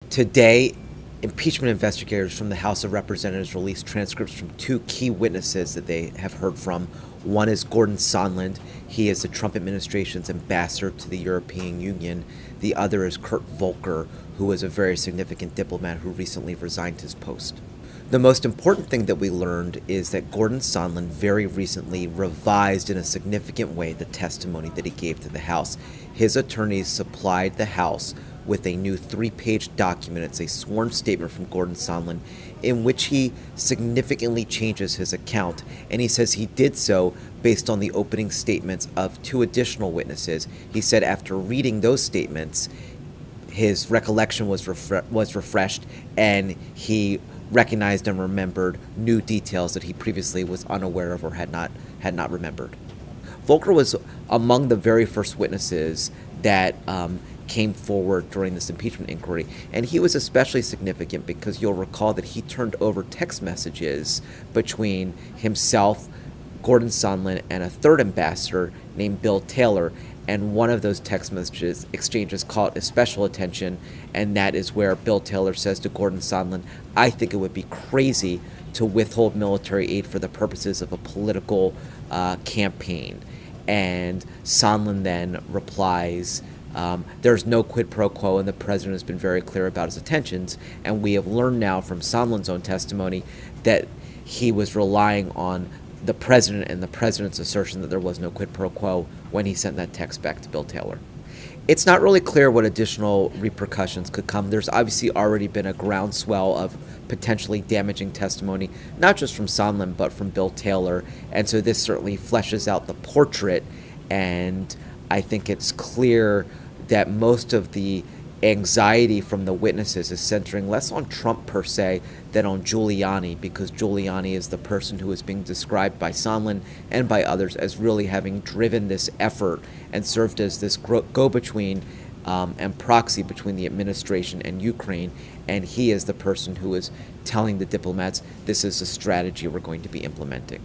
Today, impeachment investigators from the House of Representatives released transcripts from two key witnesses that they have heard from. One is Gordon Sondland. He is the Trump administration's ambassador to the European Union. The other is Kurt Volker, who is a very significant diplomat who recently resigned his post. The most important thing that we learned is that Gordon Sondland very recently revised in a significant way the testimony that he gave to the House. His attorneys supplied the House with a new 3-page document. It's a sworn statement from Gordon Sondland in which he significantly changes his account, and he says he did so based on the opening statements of two additional witnesses. He said after reading those statements, his recollection was refreshed, and he recognized and remembered new details that he previously was unaware of or had not remembered. Volker was among the very first witnesses that came forward during this impeachment inquiry, and he was especially significant because you'll recall that he turned over text messages between himself, Gordon Sondland, and a third ambassador named Bill Taylor, and one of those text messages exchanges caught his special attention, and that is where Bill Taylor says to Gordon Sondland, "I think it would be crazy to withhold military aid for the purposes of a political campaign." And Sondland then replies, there's no quid pro quo, and the president has been very clear about his intentions. And we have learned now from Sondland's own testimony that he was relying on the president and the president's assertion that there was no quid pro quo when he sent that text back to Bill Taylor. It's not really clear what additional repercussions could come. There's obviously already been a groundswell of potentially damaging testimony, not just from Sondland, but from Bill Taylor. And so this certainly fleshes out the portrait, and I think it's clear that most of the anxiety from the witnesses is centering less on Trump per se than on Giuliani, because Giuliani is the person who is being described by Sondland and by others as really having driven this effort and served as this go-between and proxy between the administration and Ukraine, and he is the person who is telling the diplomats this is a strategy we're going to be implementing.